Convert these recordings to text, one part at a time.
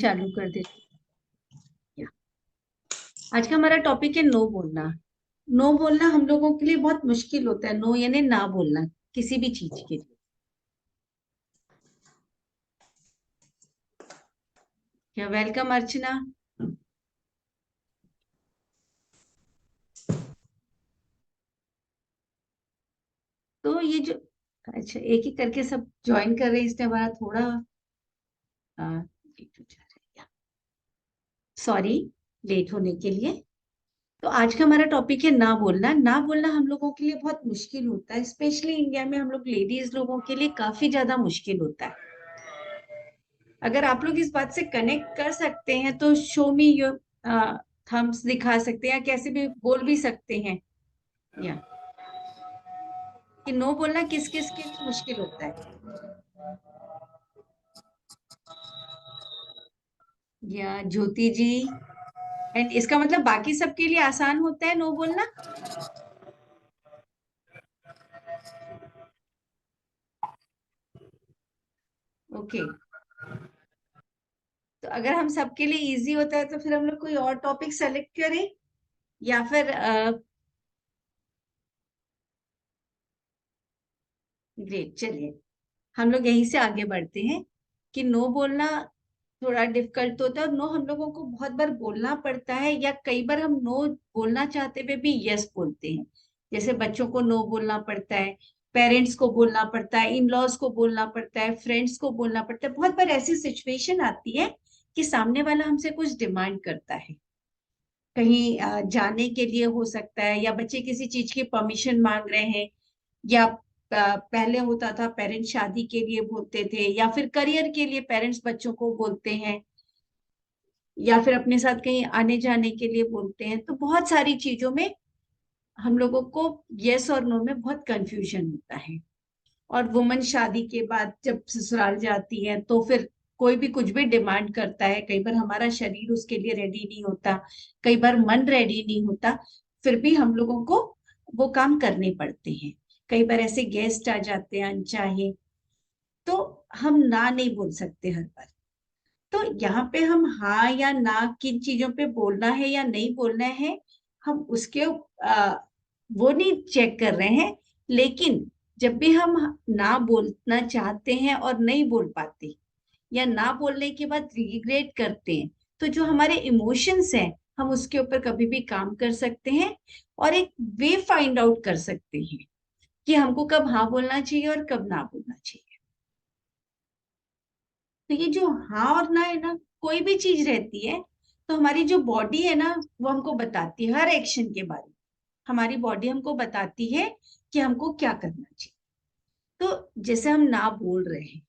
चालू कर देती हूँ। आज का हमारा टॉपिक है नो बोलना। नो बोलना हम लोगों के लिए बहुत मुश्किल होता है। नो यानी ना बोलना किसी भी चीज के लिए। क्या वेलकम अर्चना। तो ये जो अच्छा एक एक करके सब ज्वाइन कर रहे हैं, इसने हमारा थोड़ा सॉरी लेट होने के लिए। तो आज का हमारा टॉपिक है ना बोलना। ना बोलना हम लोगों के लिए बहुत मुश्किल होता है, स्पेशली इंडिया में हम लोग लेडीज लोगों के लिए काफी ज्यादा मुश्किल होता है। अगर आप लोग इस बात से कनेक्ट कर सकते हैं तो शो मी योर थम्स दिखा सकते हैं, या कैसे भी बोल भी सकते हैं या कि नो बोलना किस किस के लिए मुश्किल होता है। या ज्योति जी। एंड इसका मतलब बाकी सबके लिए आसान होता है नो बोलना। ओके। तो अगर हम सबके लिए इजी होता है तो फिर हम लोग कोई और टॉपिक सेलेक्ट करें, या फिर ग्रेट, चलिए हम लोग यहीं से आगे बढ़ते हैं कि नो बोलना थोड़ा डिफिकल्ट होता है, और नो हम लोगों को बहुत बार बोलना पड़ता है, या कई बार हम नो बोलना चाहते हुए भी यस बोलते हैं। जैसे बच्चों को नो बोलना पड़ता है, पेरेंट्स को बोलना पड़ता है, इन लॉज को बोलना पड़ता है, फ्रेंड्स को बोलना पड़ता है। बहुत बार ऐसी सिचुएशन आती है कि सामने वाला हमसे कुछ डिमांड करता है, कहीं जाने के लिए हो सकता है, या बच्चे किसी चीज की परमिशन मांग रहे हैं, या पहले होता था पेरेंट्स शादी के लिए बोलते थे, या फिर करियर के लिए पेरेंट्स बच्चों को बोलते हैं, या फिर अपने साथ कहीं आने जाने के लिए बोलते हैं। तो बहुत सारी चीजों में हम लोगों को यस और नो में बहुत कंफ्यूजन होता है। और वुमन शादी के बाद जब ससुराल जाती है तो फिर कोई भी कुछ भी डिमांड करता है, कई बार हमारा शरीर उसके लिए रेडी नहीं होता, कई बार मन रेडी नहीं होता, फिर भी हम लोगों को वो काम करने पड़ते हैं। कई बार ऐसे गेस्ट आ जाते हैं अनचाहे, तो हम ना नहीं बोल सकते हर बार। तो यहाँ पे हम हाँ या ना किन चीजों पे बोलना है या नहीं बोलना है, हम उसके वो नहीं चेक कर रहे हैं। लेकिन जब भी हम ना बोलना चाहते हैं और नहीं बोल पाते, या ना बोलने के बाद रिग्रेट करते हैं, तो जो हमारे इमोशंस हैं हम उसके ऊपर कभी भी काम कर सकते हैं, और एक वे फाइंड आउट कर सकते हैं कि हमको कब हाँ बोलना चाहिए और कब ना बोलना चाहिए। तो ये जो हाँ और ना है ना, कोई भी चीज रहती है तो हमारी जो बॉडी है ना वो हमको बताती है हर एक्शन के बारे में। हमारी बॉडी हमको बताती है कि हमको क्या करना चाहिए। तो जैसे हम ना बोल रहे हैं,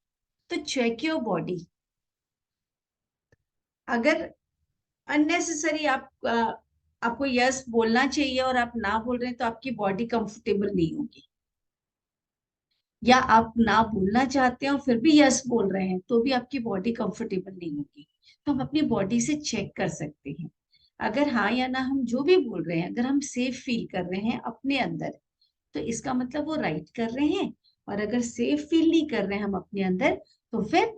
तो चेक योर बॉडी। अगर अननेसेसरी आपको यस बोलना चाहिए और आप ना बोल रहे हैं, तो आपकी बॉडी कंफर्टेबल नहीं होगी। या आप ना बोलना चाहते हैं और फिर भी यस बोल रहे हैं तो भी आपकी बॉडी कंफर्टेबल नहीं होगी। तो हम अपनी बॉडी से चेक कर सकते हैं, अगर हाँ या ना हम जो भी बोल रहे हैं, अगर हम सेफ फील कर रहे हैं अपने अंदर, तो इसका मतलब वो राइट कर रहे हैं। और अगर सेफ फील नहीं कर रहे हैं हम अपने अंदर, तो फिर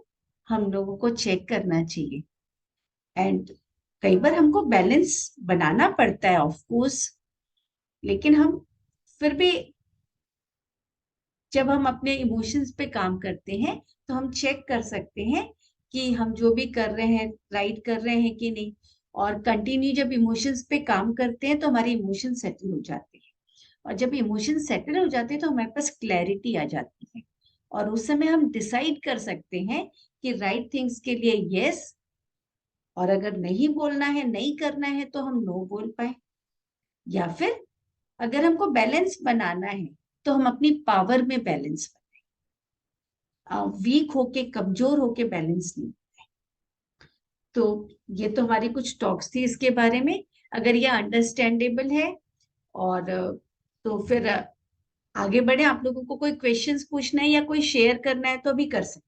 हम लोगों को चेक करना चाहिए। एंड कई बार हमको बैलेंस बनाना पड़ता है ऑफ कोर्स, लेकिन हम फिर भी जब हम अपने इमोशंस पे काम करते हैं तो हम चेक कर सकते हैं कि हम जो भी कर रहे हैं राइट कर रहे हैं कि नहीं। और कंटिन्यू जब इमोशंस पे काम करते हैं तो हमारे इमोशन सेटल हो जाते हैं, और जब इमोशन सेटल हो जाते हैं तो हमारे पास क्लैरिटी आ जाती है, और उस समय हम डिसाइड कर सकते हैं कि राइट थिंग्स के लिए यस, और अगर नहीं बोलना है नहीं करना है तो हम नो बोल पाए। या फिर अगर हमको बैलेंस बनाना है तो हम अपनी पावर में बैलेंस, वीक होके कमजोर होके बैलेंस नहीं। तो ये तो हमारी कुछ टॉक्स थी इसके बारे में। अगर ये अंडरस्टैंडेबल है, और तो फिर आगे बढ़े। आप लोगों को कोई क्वेश्चंस पूछना है या कोई शेयर करना है तो भी कर सकते हैं।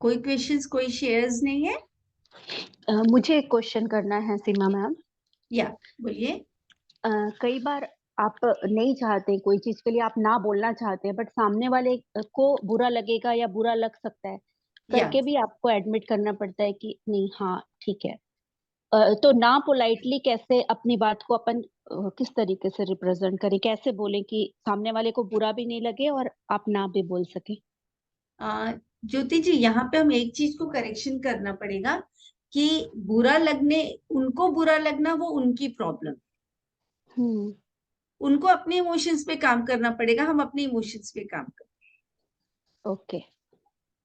कोई क्वेश्चंस कोई शेयर्स नहीं है। मुझे एक क्वेश्चन करना है सीमा मैम। या बोलिए। कई बार आप नहीं चाहते कोई चीज़ के लिए आप ना बोलना चाहते हैं बट सामने वाले को बुरा लगेगा या बुरा लग सकता है, या करके भी आपको एडमिट करना पड़ता है कि नहीं हाँ, ठीक है। तो ना पोलाइटली कैसे अपनी बात को अपन किस तरीके से रिप्रेज़ेंट करें? कैसे बोलें कि सामने वाले को बुरा भी नहीं लगे और आप ना भी बोल सकें? ज्योति जी, यहाँ पे हम एक चीज को करेक्शन करना पड़ेगा कि बुरा लगने, उनको बुरा लगना वो उनकी प्रॉब्लम, हुँ, उनको अपने इमोशंस पे काम करना पड़ेगा, हम अपने इमोशंस पे काम कर। ओके।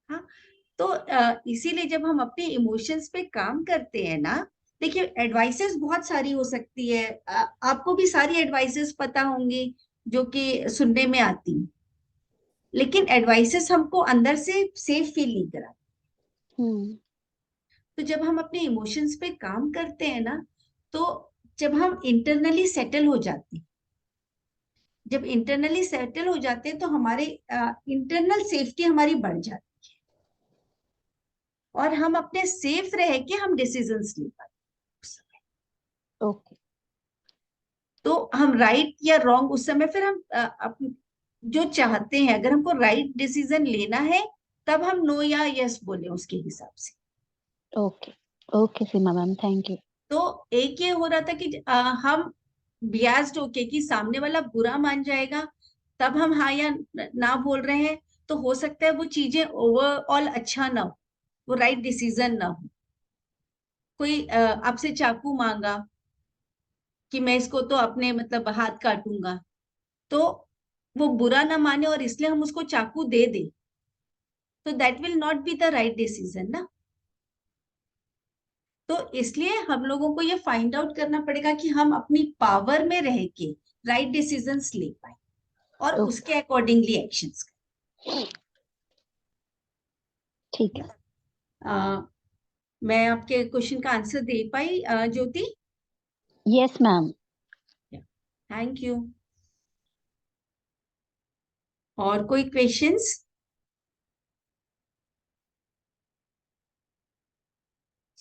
हाँ, तो इसीलिए जब हम अपने इमोशंस पे काम करते हैं ना, देखिए एडवाइसेस बहुत सारी हो सकती है, आपको भी सारी एडवाइसेस पता होंगी जो कि सुनने में आती हैं, लेकिन एडवाइसेस हमको अंदर से सेफ फील नहीं करा। हुँ, तो जब हम अपने इमोशंस पे काम करते हैं ना, तो जब हम इंटरनली सेटल हो जाते हैं, जब इंटरनली सेटल हो जाते हैं तो हमारे इंटरनल सेफ्टी हमारी बढ़ जाती है और हम अपने सेफ रह के हम डिसीजंस ले पाते हैं उस समय। ओके, तो हम राइट या रॉन्ग उस समय फिर हम जो चाहते हैं, अगर हमको राइट डिसीजन लेना है तब हम नो या यस बोले उसके हिसाब से। Okay, okay Seema ma'am, thank you. तो एक ये हो रहा था कि हम बियास्ड होके कि सामने वाला बुरा मान जाएगा तब हम हाँ या ना बोल रहे हैं, तो हो सकता है वो चीजें ओवरऑल अच्छा ना हो, वो राइट डिसीजन ना हो। कोई आपसे चाकू मांगा कि मैं इसको तो अपने मतलब हाथ काटूंगा, तो वो बुरा ना माने और इसलिए हम उसको चाकू दे दे, तो that will not be the right decision ना। तो इसलिए हम लोगों को ये फाइंड आउट करना पड़ेगा कि हम अपनी पावर में रह के राइट डिसीजंस ले पाए और ओके, उसके अकॉर्डिंगली एक्शंस ठीक है। करें। मैं आपके क्वेश्चन का आंसर दे पाई Jyoti? Yes ma'am. Thank you. और कोई questions?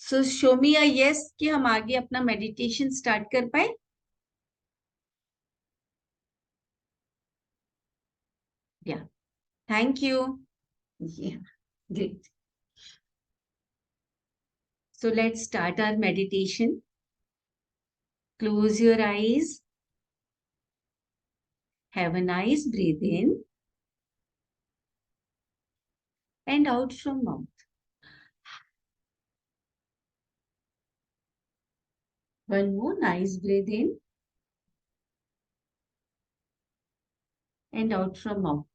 So show me a yes कि हम आगे अपना मेडिटेशन स्टार्ट कर पाए। Yeah, thank you. Great. So let's start our meditation. Close your eyes, have a nice breath in and out from mouth. One more nice breath in and out from mouth.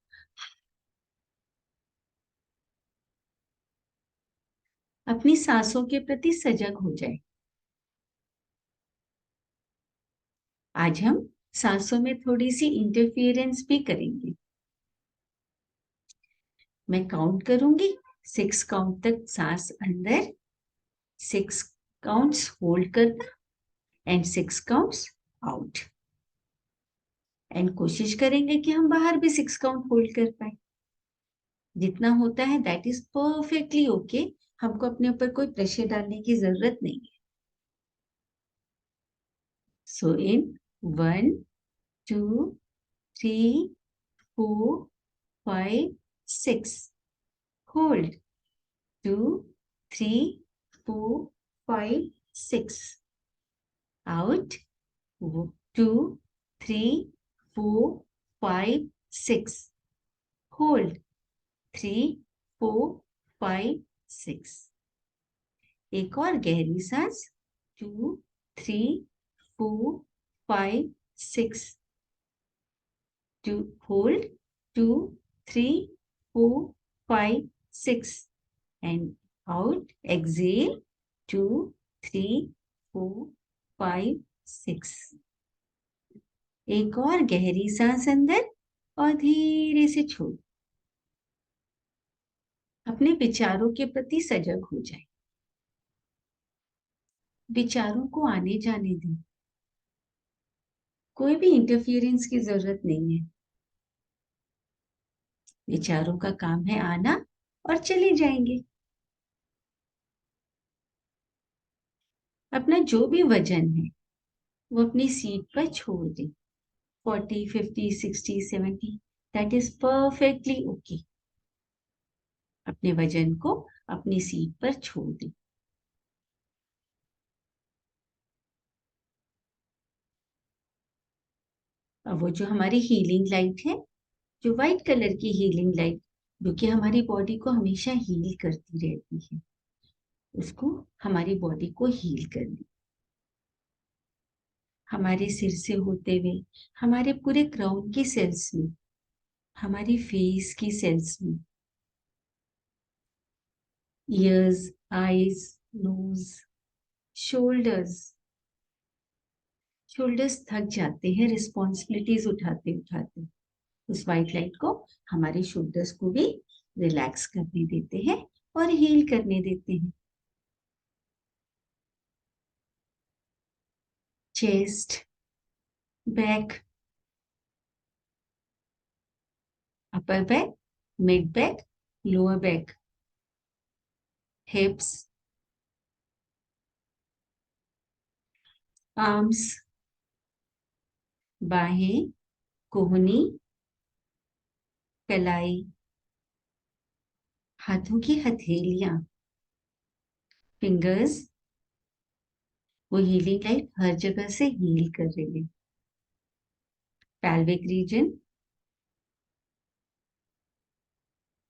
अपनी सांसों के प्रति सजग हो जाए। आज हम सांसों में थोड़ी सी इंटरफियरेंस भी करेंगे। मैं काउंट करूंगी, 6 काउंट तक सांस अंदर, 6 काउंट्स होल्ड करना एंड 6 काउंट्स आउट। एंड कोशिश करेंगे कि हम बाहर भी 6 काउंट होल्ड कर पाए। जितना होता है दैट इज परफेक्टली ओके। हमको अपने ऊपर कोई प्रेशर डालने की जरूरत नहीं है। सो इन 1 2 3 4 5 6, hold 2 3 4 5 6, out 2 3 4 5 6, hold 3 4 5 6। एक और गहरी सांस, 2 3 4 5 6, to hold 2 3 4 5 6 and out, exhale 2 3 4 5 6। एक और गहरी सांस अंदर और धीरे से छोड़। अपने विचारों के प्रति सजग हो जाए। विचारों को आने जाने दें, कोई भी इंटरफियरेंस की जरूरत नहीं है। विचारों का काम है आना और चले जाएंगे। अपना जो भी वजन है वो अपनी सीट पर छोड़ दे। 40, 50, 60, 70, दैट इज परफेक्टली ओके। अपने वजन को अपनी सीट पर छोड़ दे। अब वो जो हमारी हीलिंग लाइट है, जो व्हाइट कलर की हीलिंग लाइट, जो कि हमारी बॉडी को हमेशा हील करती रहती है, उसको हमारी बॉडी को हील करनी, हमारे सिर से होते हुए हमारे पूरे क्राउन की सेल्स में, हमारी फेस की सेल्स में, ears, eyes, nose, shoulders. Shoulders थक जाते हैं रिस्पॉन्सिबिलिटीज उठाते उठाते। उस व्हाइट लाइट को हमारे शोल्डर्स को भी रिलैक्स करने देते हैं और हील करने देते हैं। Chest, back, upper back, mid back, lower back, हिप्स, arms, बाहें, कोहनी, कलाई, हाथों की हथेलियां, फिंगर्स। वो हीलिंग लाइट हर जगह से हील कर रही है। Pelvic reason,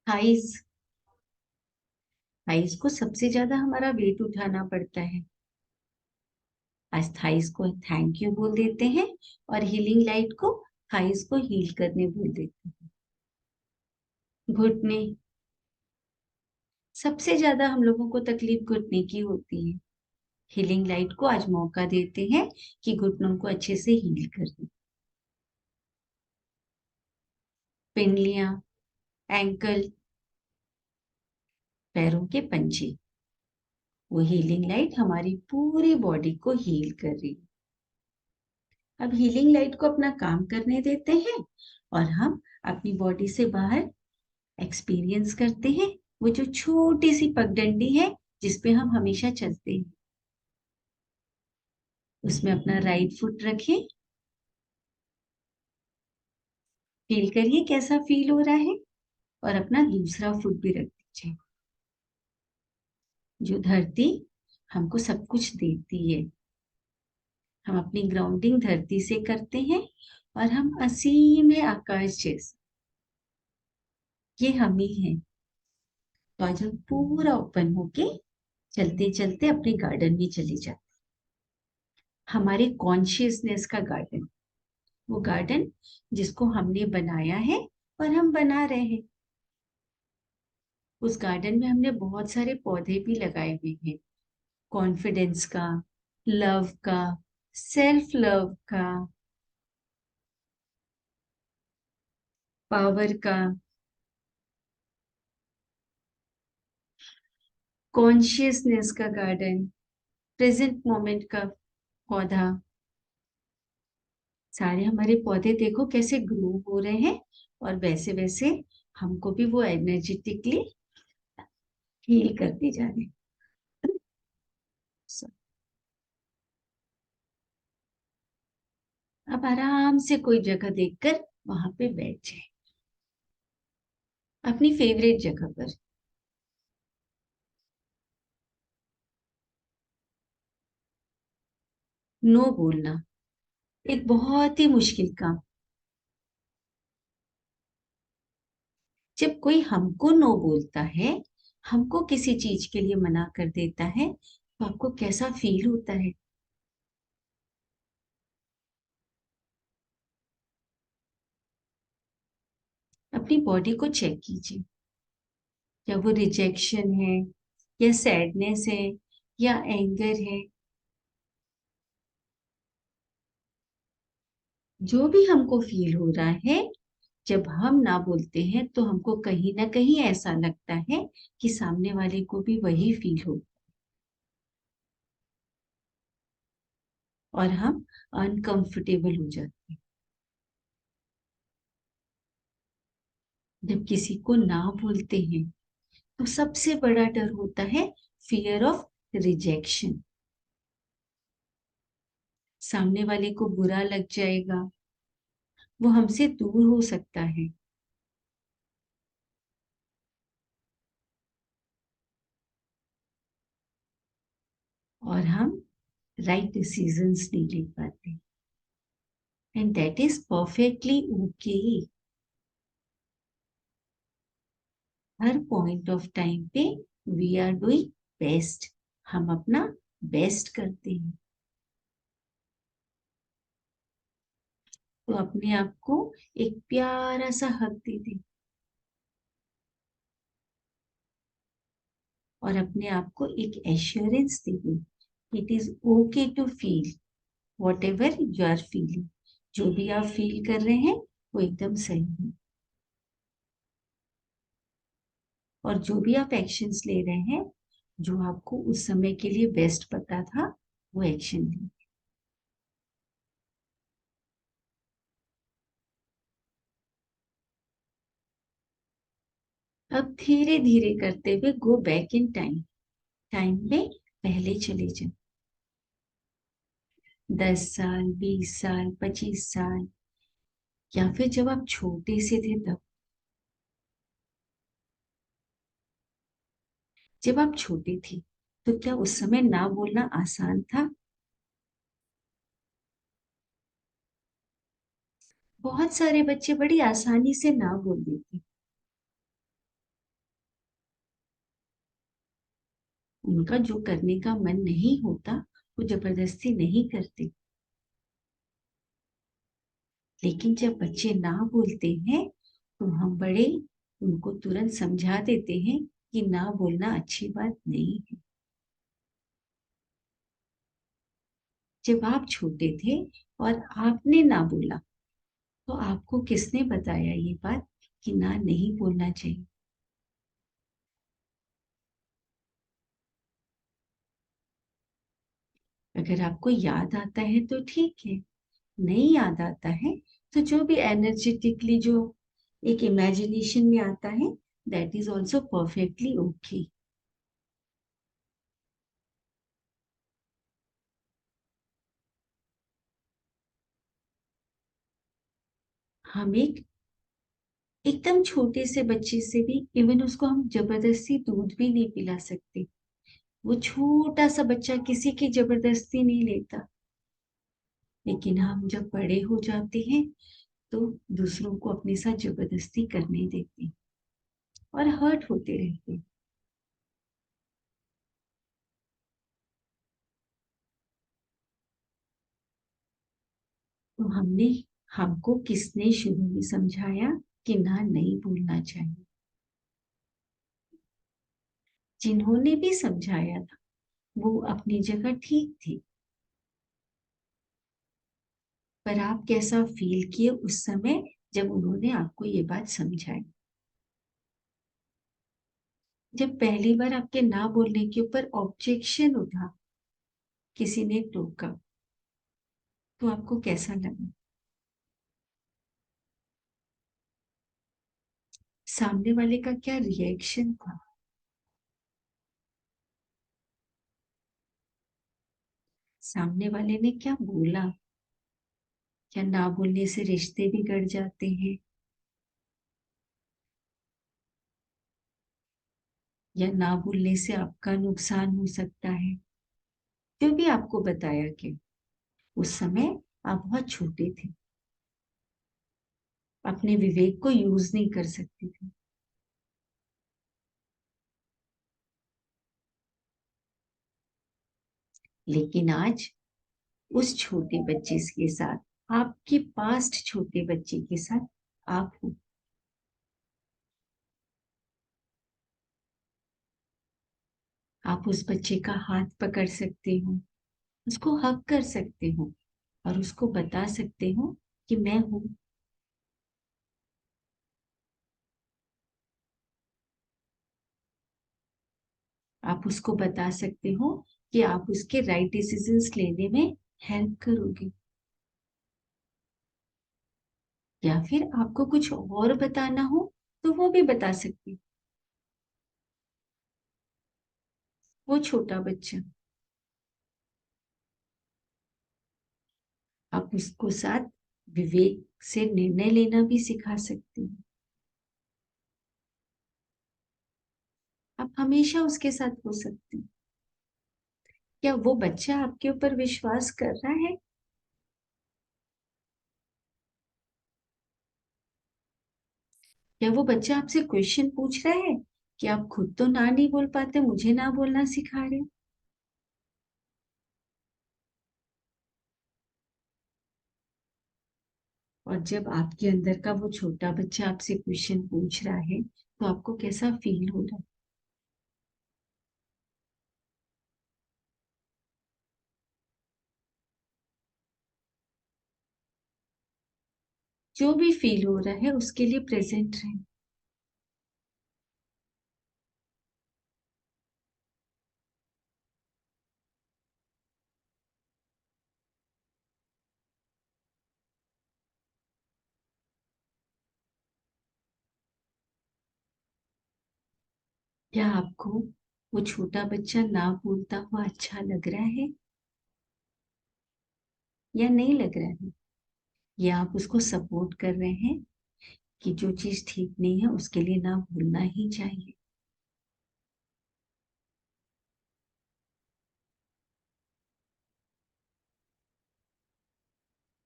thighs. थाइज को सबसे ज्यादा हमारा वेट उठाना पड़ता है। आज थाइज को थैंक यू बोल देते हैं और हीलिंग लाइट को थाइज को हील करने बोल देते हैं। घुटने, सबसे ज्यादा हम लोगों को तकलीफ घुटने की होती है। हीलिंग लाइट को आज मौका देते हैं कि घुटनों को अच्छे से हील कर दे। पिंडलियां, एंकल, पैरों के पंजे, वो हीलिंग लाइट हमारी पूरी बॉडी को हील कर रही है। अब हीलिंग लाइट को अपना काम करने देते हैं और हम अपनी बॉडी से बाहर एक्सपीरियंस करते हैं वो जो छोटी सी पगडंडी है जिसपे हम हमेशा चलते हैं। उसमें अपना राइट फुट रखें, फील करिए कैसा फील हो रहा है, और अपना दूसरा फुट भी रख दीजिए। जो धरती हमको सब कुछ देती है, हम अपनी ग्राउंडिंग धरती से करते हैं और हम असीम है आकाश जैसे, ये हम ही हैं। तो आज हम पूरा ओपन होके चलते चलते अपने गार्डन में चले जाते, हमारे कॉन्शियसनेस का गार्डन, वो गार्डन जिसको हमने बनाया है और हम बना रहे हैं। उस गार्डन में हमने बहुत सारे पौधे भी लगाए हुए हैं, कॉन्फिडेंस का, लव का, सेल्फ लव का, पावर का, कॉन्शियसनेस का गार्डन, प्रेजेंट मोमेंट का पौधा। सारे हमारे पौधे देखो कैसे ग्रो हो रहे हैं और वैसे वैसे हमको भी वो एनर्जेटिकली हील करते जा रहे हैं। अब आराम से कोई जगह देखकर वहां पे बैठ जाए, अपनी फेवरेट जगह पर। नो बोलना एक बहुत ही मुश्किल काम। जब कोई हमको नो बोलता है, हमको किसी चीज के लिए मना कर देता है, तो आपको कैसा फील होता है? अपनी बॉडी को चेक कीजिए, क्या वो रिजेक्शन है या सैडनेस है या एंगर है? जो भी हमको फील हो रहा है, जब हम ना बोलते हैं तो हमको कहीं ना कहीं ऐसा लगता है कि सामने वाले को भी वही फील हो, और हम अनकंफर्टेबल हो जाते हैं। जब किसी को ना बोलते हैं तो सबसे बड़ा डर होता है फियर ऑफ रिजेक्शन। सामने वाले को बुरा लग जाएगा, वो हमसे दूर हो सकता है। और हम राइट डिसीजंस नहीं ले पाते। And that is perfectly okay. Her point of time पे वी आर डूइंग बेस्ट, हम अपना बेस्ट करते हैं। तो अपने आप को एक प्यारा सा हक दे दें और अपने आप को एक एश्योरेंस दे दें। It is okay to feel whatever you are feeling. जो भी आप फील कर रहे हैं वो एकदम सही है। और जो भी आप एक्शंस ले रहे हैं, जो आपको उस समय के लिए बेस्ट पता था, वो एक्शन लीजिए। अब धीरे धीरे करते हुए go back in time. Time में पहले चले जाओ। 10 साल, 20 साल, 25 साल, या फिर जब आप छोटे से थे तब। जब आप छोटे थे तो क्या उस समय ना बोलना आसान था? बहुत सारे बच्चे बड़ी आसानी से ना बोल देते। उनका जो करने का मन नहीं होता वो जबरदस्ती नहीं करते। लेकिन जब बच्चे ना बोलते हैं तो हम बड़े उनको तुरंत समझा देते हैं कि ना बोलना अच्छी बात नहीं है। जब आप छोटे थे और आपने ना बोला तो आपको किसने बताया ये बात कि ना नहीं बोलना चाहिए? अगर आपको याद आता है तो ठीक है, नहीं याद आता है तो जो भी एनर्जेटिकली जो एक इमेजिनेशन में आता है, that is also perfectly okay. हम एक एकदम छोटे से बच्चे से भी इवन उसको हम जबरदस्ती दूध भी नहीं पिला सकते। वो छोटा सा बच्चा किसी की जबरदस्ती नहीं लेता। लेकिन हम जब बड़े हो जाते हैं तो दूसरों को अपने साथ जबरदस्ती करने देते हैं और हर्ट होते रहते हैं। तो हमको किसने शुरू में समझाया कि ना नहीं बोलना चाहिए? जिन्होंने भी समझाया था वो अपनी जगह ठीक थे। पर आप कैसा फील किए उस समय जब उन्होंने आपको ये बात समझाई? जब पहली बार आपके ना बोलने के ऊपर ऑब्जेक्शन उठा, किसी ने टोका, तो आपको कैसा लगा? सामने वाले का क्या रिएक्शन था? सामने वाले ने क्या बोला? क्या ना बोलने से रिश्ते बिगड़ जाते हैं? या ना बोलने से आपका नुकसान हो सकता है? जो भी आपको बताया कि उस समय आप बहुत छोटे थे, अपने विवेक को यूज नहीं कर सकते थे। लेकिन आज उस छोटे बच्चे के साथ, आपके पास्ट छोटे बच्चे के साथ आप हो। आप उस बच्चे का हाथ पकड़ सकते हो, उसको हक कर सकते हो और उसको बता सकते हो कि मैं हूं। आप उसको बता सकते हो कि आप उसके राइट डिसीजंस लेने में हेल्प करोगे। या फिर आपको कुछ और बताना हो तो वो भी बता सकते हो। वो छोटा बच्चा आप उसको साथ विवेक से निर्णय लेना भी सिखा सकते हैं। आप हमेशा उसके साथ हो सकते हैं। क्या वो बच्चा आपके ऊपर विश्वास कर रहा है? क्या वो बच्चा आपसे क्वेश्चन पूछ रहा है कि आप खुद तो ना नहीं बोल पाते, मुझे ना बोलना सिखा रहे हो? और जब आपके अंदर का वो छोटा बच्चा आपसे क्वेश्चन पूछ रहा है तो आपको कैसा फील हो रहा है? जो भी फील हो रहा है उसके लिए प्रेजेंट रहें। क्या आपको वो छोटा बच्चा ना बोलता हुआ अच्छा लग रहा है या नहीं लग रहा है? या आप उसको सपोर्ट कर रहे हैं कि जो चीज ठीक नहीं है उसके लिए ना भूलना ही चाहिए?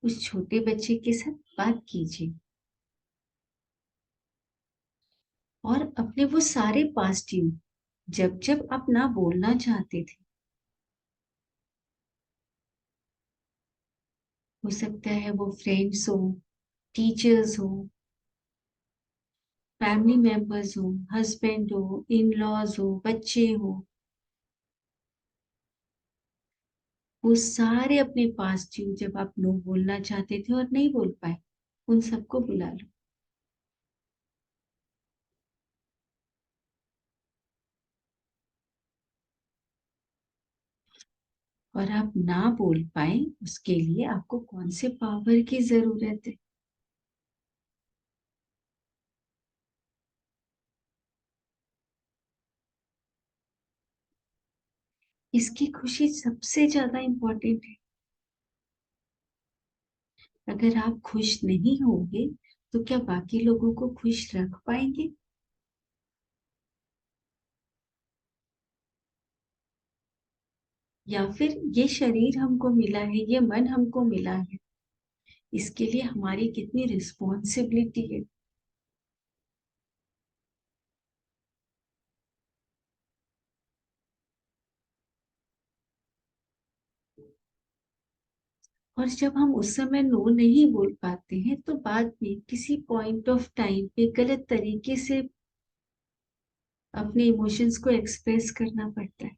उस छोटे बच्चे के साथ बात कीजिए और अपने वो सारे पास्ट यू, जब जब आप ना बोलना चाहते थे, हो सकता है वो फ्रेंड्स हो, टीचर्स हो, फैमिली मेंबर्स हो, हस्बैंड हो, इन लॉज हो, बच्चे हो, वो सारे अपने पास्ट यू जब आप नो बोलना चाहते थे और नहीं बोल पाए, उन सबको बुला लो। और आप ना बोल पाए उसके लिए आपको कौन से पावर की जरूरत है? इसकी खुशी सबसे ज्यादा इंपॉर्टेंट है। अगर आप खुश नहीं होंगे तो क्या बाकी लोगों को खुश रख पाएंगे? या फिर ये शरीर हमको मिला है, ये मन हमको मिला है, इसके लिए हमारी कितनी रिस्पॉन्सिबिलिटी है? और जब हम उस समय नो नहीं बोल पाते हैं तो बाद में किसी पॉइंट ऑफ टाइम पे गलत तरीके से अपने इमोशंस को एक्सप्रेस करना पड़ता है।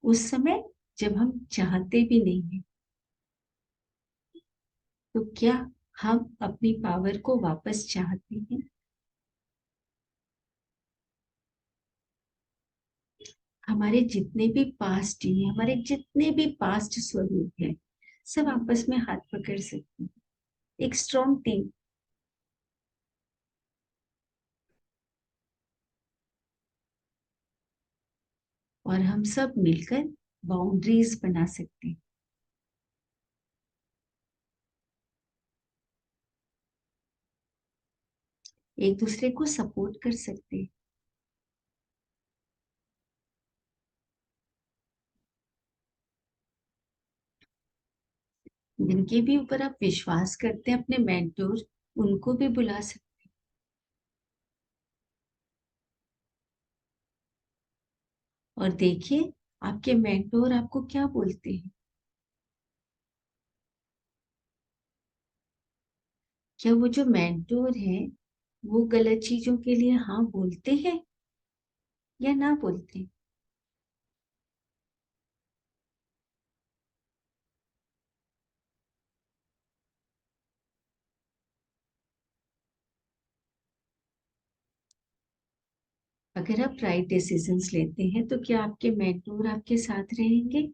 उस समय जब हम चाहते भी नहीं है, तो क्या हम अपनी पावर को वापस चाहते हैं? हमारे जितने भी पास्ट हैं, हमारे जितने भी पास्ट स्वरूप हैं, सब आपस में हाथ पकड़ सकते हैं, एक स्ट्रॉन्ग टीम। और हम सब मिलकर बाउंड्रीज बना सकते हैं, एक दूसरे को सपोर्ट कर सकते हैं। जिनके भी ऊपर आप विश्वास करते हैं अपने मेंटोर, उनको भी बुला सकते हैं। और देखिए आपके मेंटोर आपको क्या बोलते हैं। क्या वो जो मेंटोर है वो गलत चीजों के लिए हाँ बोलते हैं या ना बोलते हैं? अगर आप राइट डिसीजंस लेते हैं तो क्या आपके मेंटोर आपके साथ रहेंगे?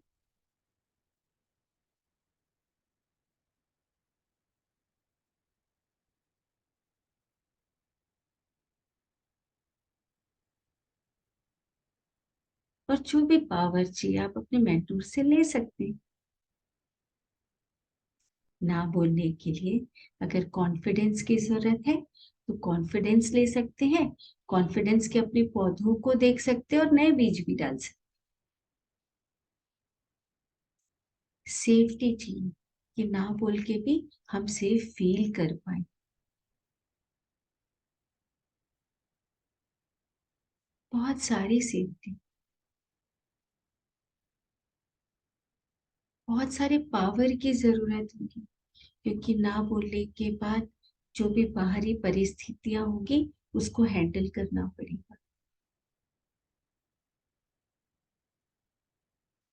और जो भी पावर चाहिए आप अपने मेंटोर से ले सकते हैं। ना बोलने के लिए अगर कॉन्फिडेंस की जरूरत है तो कॉन्फिडेंस ले सकते हैं, कॉन्फिडेंस के अपने पौधों को देख सकते हैं और नए बीज भी डाल सकते हैं। सेफ्टी चाहिए कि ना बोल के भी हम सेफ फील कर पाए। बहुत सारी सेफ्टी, बहुत सारे पावर की जरूरत होगी, क्योंकि ना बोलने के बाद जो भी बाहरी परिस्थितियां होगी उसको हैंडल करना पड़ेगा।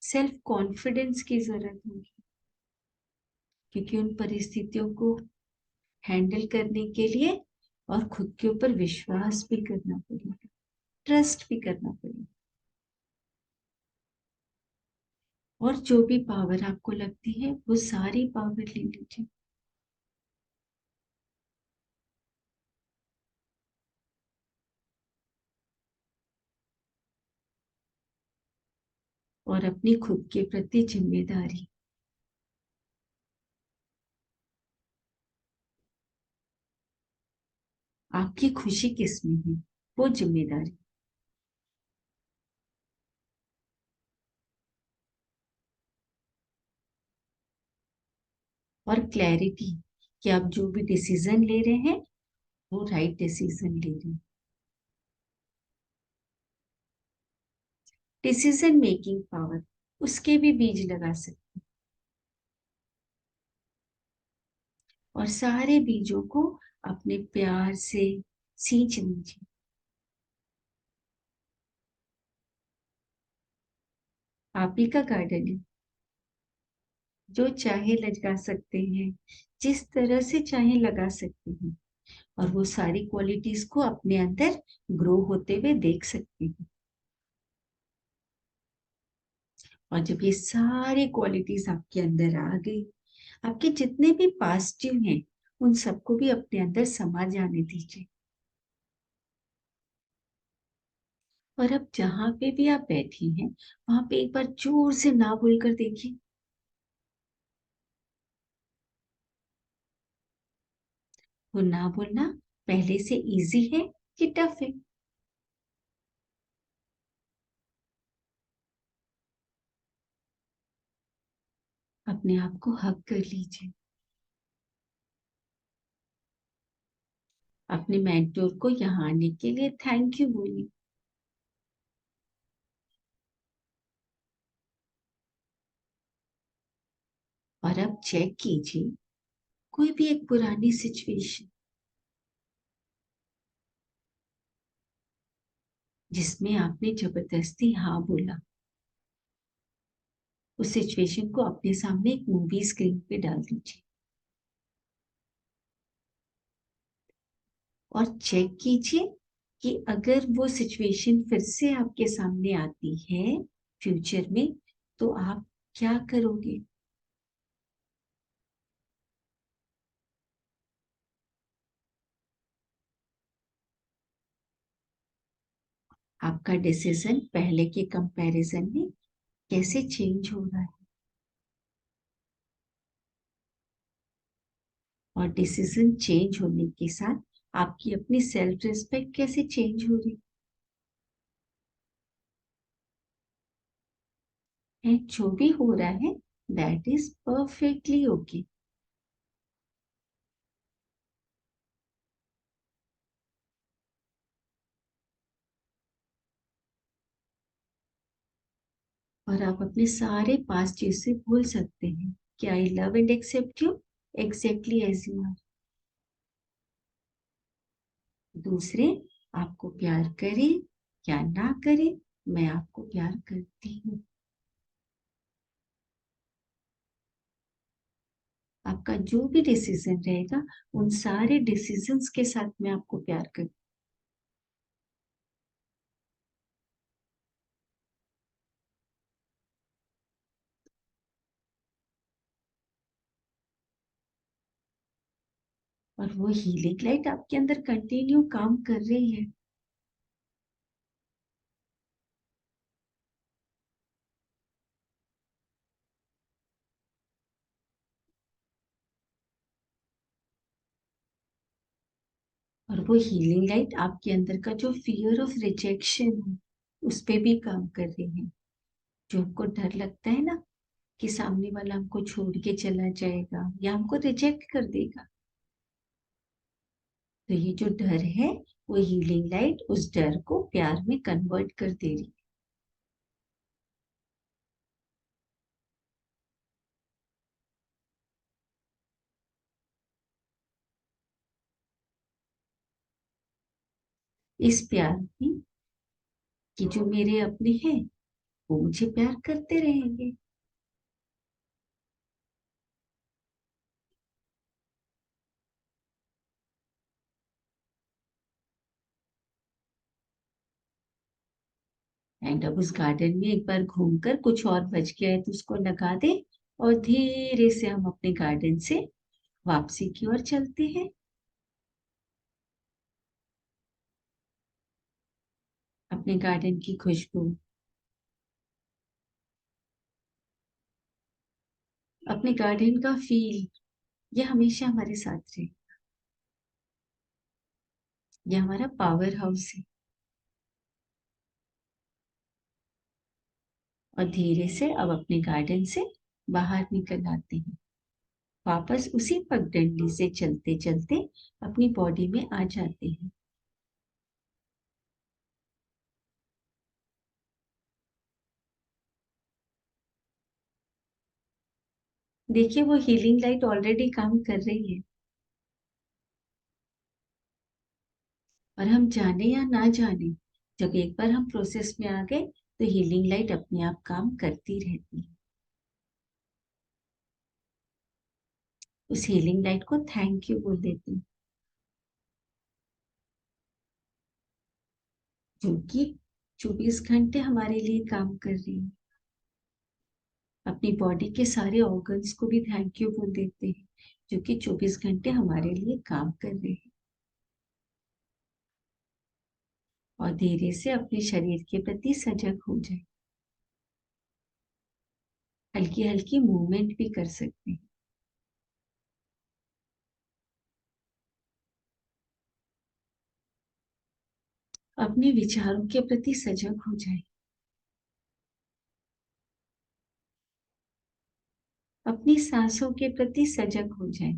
सेल्फ कॉन्फिडेंस की जरूरत होगी, क्योंकि उन परिस्थितियों को हैंडल करने के लिए और खुद के ऊपर विश्वास भी करना पड़ेगा, ट्रस्ट भी करना पड़ेगा। और जो भी पावर आपको लगती है वो सारी पावर ले लीजिए। और अपनी खुद के प्रति जिम्मेदारी, आपकी खुशी किसमें है, वो जिम्मेदारी। और क्लैरिटी कि आप जो भी डिसीजन ले रहे हैं वो राइट डिसीजन ले रहे हैं। डिसीजन मेकिंग पावर, उसके भी बीज लगा सकते हैं। और सारे बीजों को अपने प्यार से सींच लीजिए। आप ही का गार्डन है, जो चाहे लगा सकते हैं, जिस तरह से चाहे लगा सकते हैं, और वो सारी क्वालिटीज को अपने अंदर ग्रो होते हुए देख सकते हैं। और जब ये सारी क्वालिटीज आपके अंदर आ गई, आपके जितने भी पॉजिटिव हैं उन सबको भी अपने अंदर समा जाने दीजिए। और अब जहां पे भी आप बैठी हैं वहां पे एक बार जोर से ना बोलकर देखिए। वो ना बोलना पहले से इजी है कि टफ है? अपने आप को हक कर लीजिए। अपने मेंटोर को यहाँ आने के लिए थैंक यू बोलिए। और अब चेक कीजिए कोई भी एक पुरानी सिचुएशन जिसमें आपने जबरदस्ती हाँ बोला, उस सिचुएशन को अपने सामने एक मूवी स्क्रीन पे डाल दीजिए। और चेक कीजिए कि अगर वो सिचुएशन फिर से आपके सामने आती है फ्यूचर में तो आप क्या करोगे। आपका डिसीजन पहले के कंपैरिजन में कैसे चेंज हो रहा है, और डिसीजन चेंज होने के साथ आपकी अपनी सेल्फ रिस्पेक्ट कैसे चेंज हो रही है। जो भी हो रहा है दैट इज परफेक्टली ओके। और आप अपने सारे पास्ट चीज से भूल सकते हैं कि I love and accept you exactly as you are. दूसरे आपको प्यार करें या ना करें, मैं आपको प्यार करती हूँ। आपका जो भी डिसीजन रहेगा उन सारे डिसीजंस के साथ मैं आपको प्यार करती हूँ। और वो हीलिंग लाइट आपके अंदर कंटिन्यू काम कर रही है। और वो हीलिंग लाइट आपके अंदर का जो फियर ऑफ रिजेक्शन है उस पे भी काम कर रही है। जो हमको डर लगता है ना कि सामने वाला हमको छोड़ के चला जाएगा या हमको रिजेक्ट कर देगा, तो ये जो डर है वो हीलिंग लाइट उस डर को प्यार में कन्वर्ट कर दे रही है। इस प्यार में कि जो मेरे अपने हैं वो मुझे प्यार करते रहेंगे। एंड अब उस गार्डन में एक बार घूमकर कुछ और बच गया है तो उसको लगा दे, और धीरे से हम अपने गार्डन से वापसी की ओर चलते हैं। अपने गार्डन की खुशबू, अपने गार्डन का फील, ये हमेशा हमारे साथ रहे। ये हमारा पावर हाउस है। और धीरे से अब अपने गार्डन से बाहर निकल आते हैं, वापस उसी पगडंडी से चलते चलते अपनी बॉडी में आ जाते हैं। देखिए वो हीलिंग लाइट ऑलरेडी काम कर रही है, और हम जाने या ना जाने, जब एक बार हम प्रोसेस में आ गए तो हीलिंग लाइट अपने आप काम करती रहती है। उस हीलिंग लाइट को थैंक यू बोल देते हैं, जो कि 24 घंटे हमारे लिए काम कर रही है। अपनी बॉडी के सारे ऑर्गन्स को भी थैंक यू बोल देते हैं, जो कि 24 घंटे हमारे लिए काम कर रहे हैं। और धीरे से अपने शरीर के प्रति सजग हो जाए। हल्की हल्की मूवमेंट भी कर सकते हैं। अपने विचारों के प्रति सजग हो जाए। अपनी सांसों के प्रति सजग हो जाए।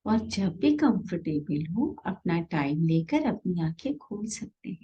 और जब भी कंफर्टेबल हो अपना टाइम लेकर अपनी आंखें खोल सकते हैं।